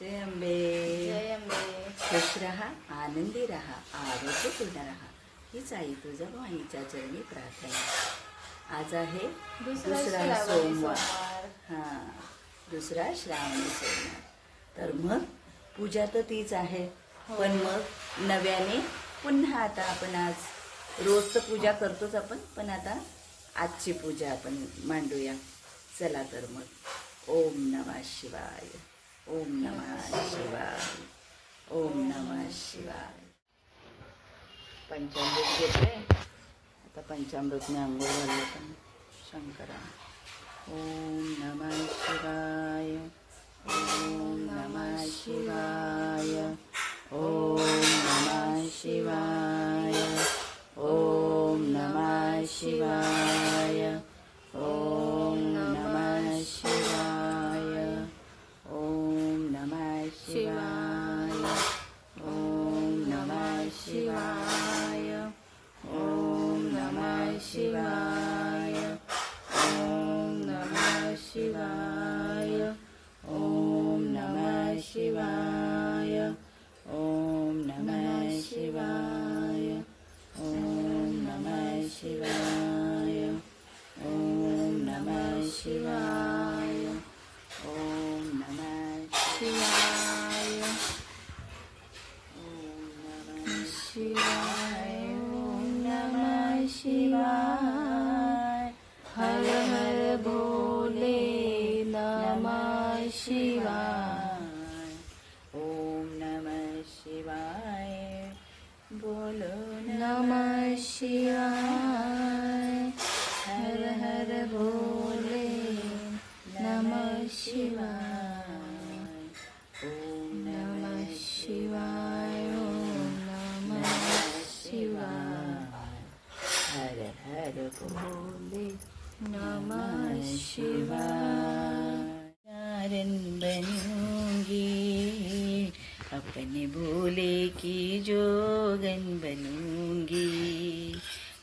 जय अंबे. जय अंबे. खुश रहा, आनंदी रहा, आरोग्यपूर्ण रहा, हीच आई तुळजाभवानीच्या चरणी प्रार्थना. आज आहे दुसरा सोमवार. दुसरा श्रावणी सोमवार. तर मग पूजा तर तीच आहे, पण मग नव्याने पुन्हा आता आपण आज रोज तर पूजा करतोच आपण, पण आता आजची पूजा आपण मांडूया. चला तर मग ओम नमः शिवाय, ओम नमः शिवाय, ओम नमः शिवाय. पंचामृत घेतले, आता पंचामृतने आंघोळ घालले पण शंकरा. ओम नमः शिवाय, ओम नमः शिवाय, ओम नमः शिवाय, ओम नमः शिवाय, ओम नमः शिवाय, ओम नमः शिवाय, ओम नमः शिवाय, ओम नमः शिवाय, ओम नमः शिवाय, ओम नमः शिवाय, ओम नमः शिवाय, ओम नमः शिवाय, ओम नमः शिवाय, ओम नमः शिवाय, ओम नमः शिवाय, ओम नमः शिवाय. हर हर भोले नमः शिवाय. ओम नमः शिवाय, बोलो नमः शिवाय. हर हर भोले नमः शिवाय. ओम नमः शिवाय, ओम नमः शिवाय. हर हर भोले नमः शिवाय. चारण बनूंगी, अपने भोले की जोगन बनूंगी,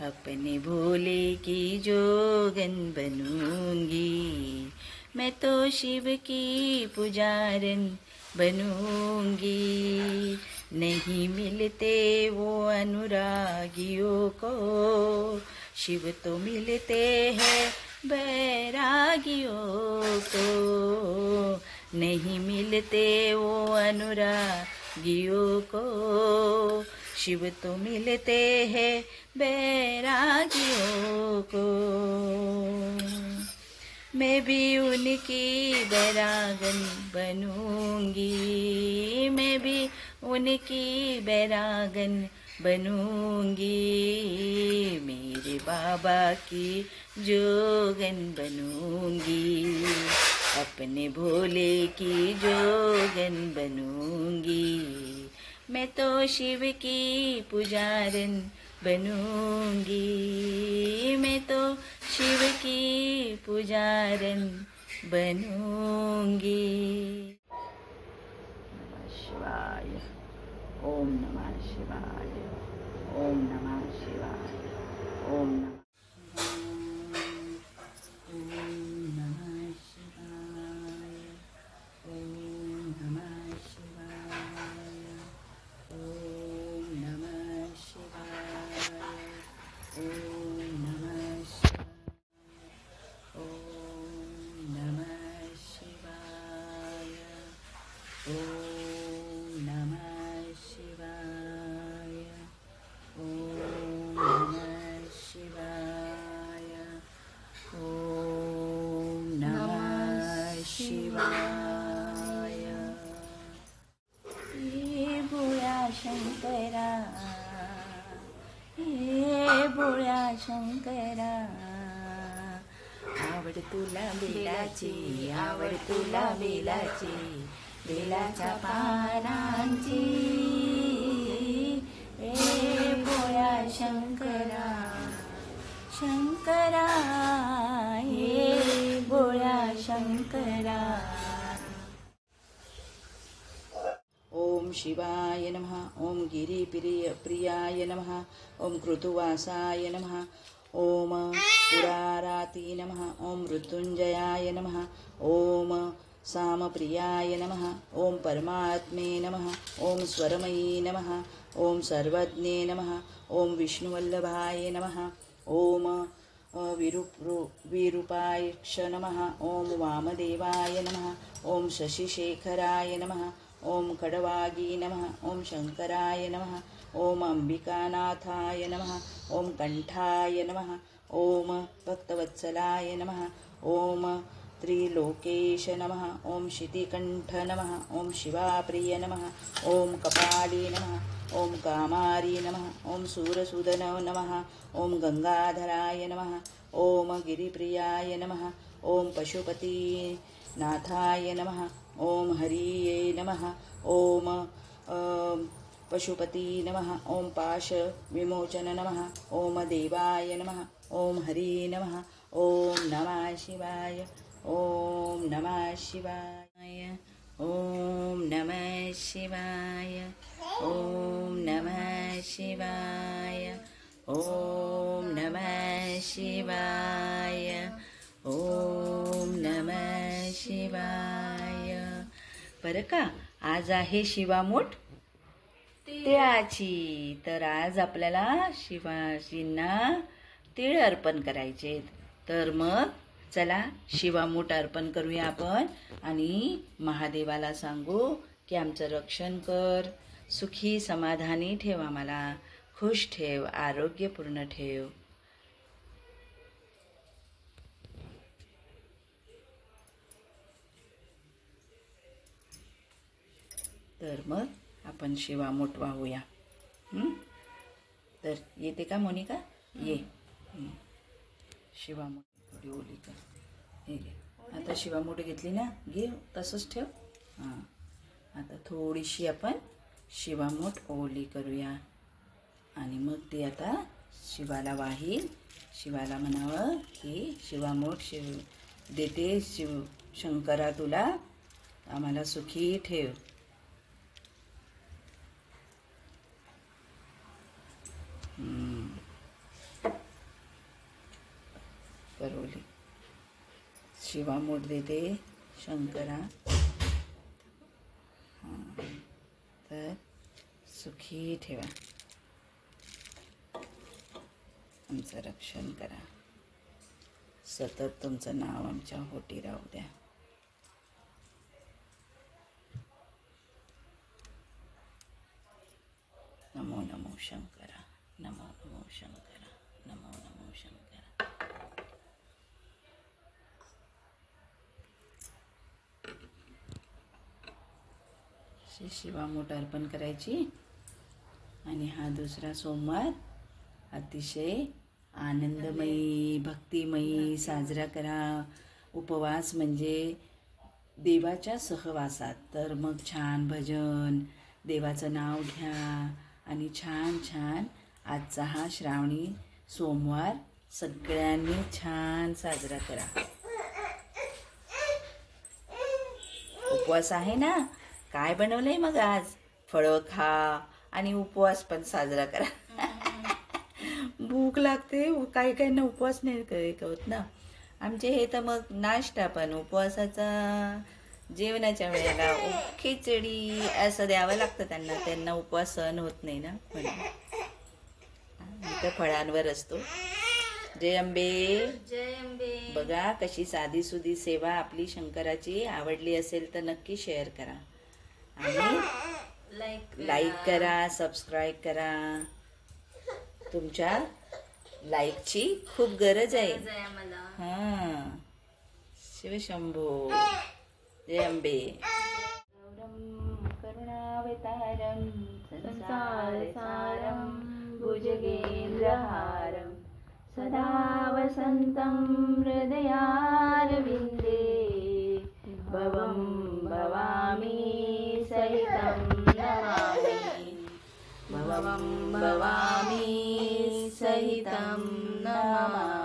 अपने भोले की जोगन बनूंगी. मैं तो शिव की पुजारन बनूंगी. नहीं मिलते वो अनुरागियों को, शिव तो मिलते हैं बैरागियों को. नहीं मिलते वो अनुरागियों को, शिव तो मिलते हैं बैरागियों को. मैं भी उनकी बैरागन बनूंगी, मैं भी उनकी बैरागन बनूंगी. मेरे बाबा की जोगन बनूंगी, अपने भोले की जोगन बनूंगी. मैं तो शिव की पुजारन बनूंगी, मैं तो शिव की पुजारन बनूंगी. नमः शिवाय, ओम नमः शिवाय, ओम नमः शिवाय, ओम नमः. शंकरा, हे भोळ्या शंकरा. आवड तुला बेलाची, आवड तुला बेलाची, बेलाच्या पानांची. हे भोळ्या शंकरा, शंकरा, हे भोळ्या शंकरा. ओम शिवाय नमः, ओम गिरिप्रियाय नमः, ओम कृतुवासाय नमः, ओम पुराराती नमः, ओम मृत्युंजयाय नमः, ओम सामप्रियाय नमः। ओम परमात्मे नमः। ओम स्वरमयी नमः। ओम सर्वज्ञे नमः। ओम विष्णुवल्लभाय नमः। ओम विरूपायक्ष नमः। ओम वामदेवाय नमः। ओम शशिशेखराय नमः। ओम खडवागी नमः। ओम शंकराय नमः। ओम अंबिकानाथाय नमः। ओम कंठाय नमः। ओम भक्तवत्सलाय नमः। ओम त्रिलोकेश नमः। ओम शितिकंठ नमः। ओम शिवाप्रिय नमः। ओम कपाली नमः। ओम कामारी नमः। ओम सूरसूदन नमः। ओम गंगाधराय नमः। ओम गिरिप्रियाय नमः। ओम पशुपतिनाथाय नमः। ओम हरिये नमः। ओम पशुपति नमः। ओम पाश विमोचन नमः। ओम देवाय नमः। ओम हरि नमः। ओम नमः शिवाय। ओम नमः शिवाय। ओम नमः शिवाय। ओम नमः शिवाय। ओम नमः शिवाय। ओम नमः शिवाय। बरं का, आज आहे शिवामूठ तिळाची. तर आज आपल्याला शिवाजींना तीळ अर्पण करायचे. तर मग चला शिवामूठ अर्पण करूया आपण आणि महादेवाला सांगू की आमचं रक्षण कर, सुखी समाधानी ठेव, आम्हाला खुश ठेव, आरोग्यपूर्ण ठेव. तर मग आपण शिवामूठ वाहूया. तर येते का मोनिका? ये. शिवामूठ थोडी ओली कर. हे घे. आता शिवामूठ घेतली ना, घे तसंच ठेव. हां, आता थोडीशी आपण शिवामूठ ओली करूया आणि मग ती आता शिवाला वाहील. शिवाला म्हणावं की शिवामूठ देते शंकरा तुला, आम्हाला सुखी ठेव. करवली शिवामूठ देते शंकरा. तर सुखी ठेवा, आमचं रक्षण करा, सतत तुमचं नाव आमच्या होटी राहू द्या. नमो नमो शंकरा. नमो नमो शंकरा. नमो नमो शंकरा. शिवामूठ अर्पण करायची आणि हा दुसरा सोमवार अतिशय आनंदमयी भक्तिमयी साजरा करा. उपवास म्हणजे देवाच्या सहवासात. तर मग छान भजन, देवाचं नाव घ्या आणि छान छान आजचा हा श्रावणी सोमवार सगळ्यांनी छान साजरा करा. उपवास आहे ना, काय बनवलंय मग आज? फळं खा आणि उपवास पण साजरा करा. भूक लागते, काही काही ना उपवास नाही होत ना. आमचे हे तर मग नाश्ता पण उपवासाचा जेवणाच्या वेळेला खिचडी असं द्यावं लागतं त्यांना उपवास सहन होत नाही ना. तर फळांवर असतो. जय अंबे. जय अंबे. बघा कशी साधी सुधी सेवा आपली शंकराची. आवडली असेल तर नक्की शेअर करा आणि लाईक करा, सबस्क्राईब करा. तुमच्या लाईकची खूप गरज आहे. हां, शिवशंभो. जय अंबे. करुणावतारं संसारसारं भुजगेन्द्रहारं सदा वसन्तं हृदयारविन्दे भवं भवामि सहितं नमामि. भवं भवामि सहितं नमामि.